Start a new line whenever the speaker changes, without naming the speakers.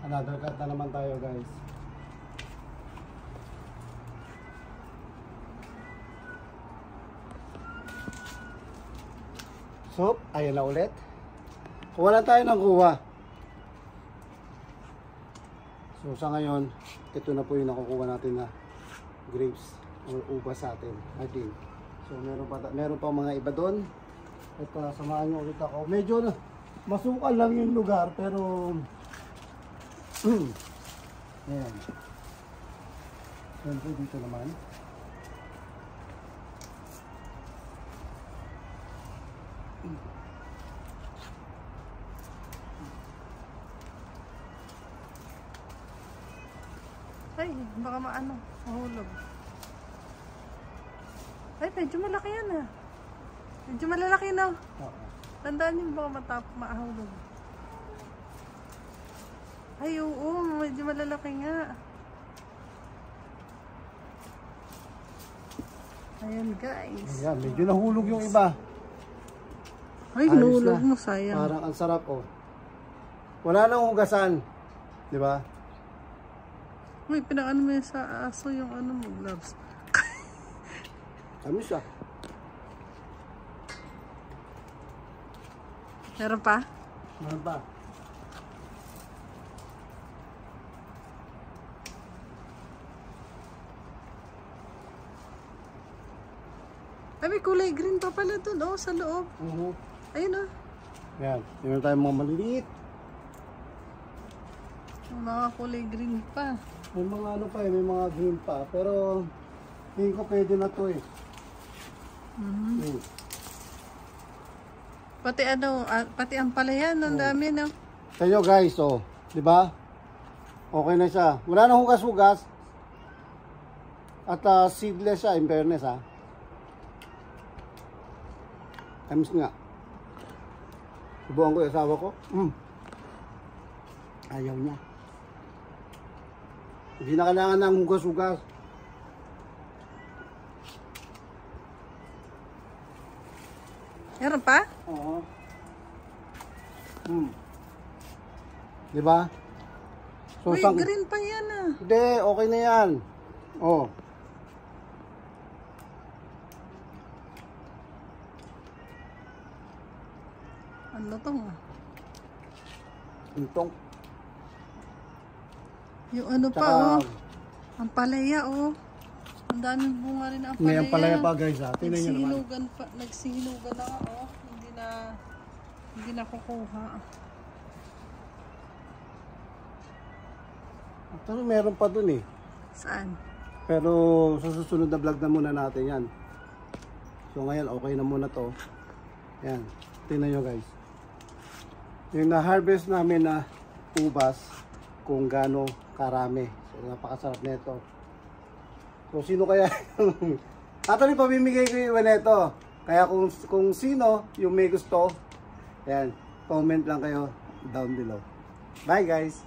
Another cut na naman tayo, guys. So, ayan na ulit. Kuha lang tayo ng kuha. So, sa ngayon, ito na po yung nakukuha natin na grapes or ubas sa atin. Again. So, meron pa mga iba doon. At samahan nyo ulit ako. Medyo na masukal lang yung lugar, pero ayan. Siyempre dito naman.
Ay, baka maano, mahulog. Ay, medyo malaki yan ah. Medyo malalaki na. Tandaan niyo baka mahulog. Ay, oo, medyo malalaki nga. Ayan guys.
Ayan, medyo nahulog yung iba.
Ay, nahulog mo, sayang.
Parang ang sarap oh. Wala nang hugasan. Di ba?
Uy, pinakano mo yan sa aso yung ano mo, gloves.
Kami siya.
Meron pa?
Meron pa.
Ay, may kulay green pa pala dun, oh, sa loob. Ayun, oh.
Yan, meron tayong mga maliliit.
Mga kulay green pa.
May mga ano pa eh, may mga green pa. Pero, hindi ko pwede na to eh.
Pati ano, pati ang palayan, ang dami, no?
Sa inyo guys, oh. Di ba? Okay na siya. Wala nang hugas-hugas. At seedless siya, in fairness ha. Tamis nga. Subukan ko yung asawa ko. Ayaw niya. Hindi na kailangan ng hugas-hugas.
Meron pa?
Oo. Di ba? So,
uy, green pa yan ah.
Hindi, okay na yan. Oh.
Ano tong ah?
Itong.
Yung ano pa oh. Ang palaya oh. Ang daming bunga rin ang palaya.
May ang palaya pa guys ha. Tingnan nyo naman.
Nagsihinugan na oh. Hindi na kukuha.
Pero meron pa dun eh.
Saan?
Pero sa susunod na vlog na muna natin yan. So ngayon okay na muna to. Yan. Tingnan nyo guys. Yung na-harvest namin na ubas kung gaano karami. So napakasarap nito. So sino kaya actually pamimigay ko yung iba nito. Kaya kung sino yung may gusto, yan, comment lang kayo down below. Bye guys!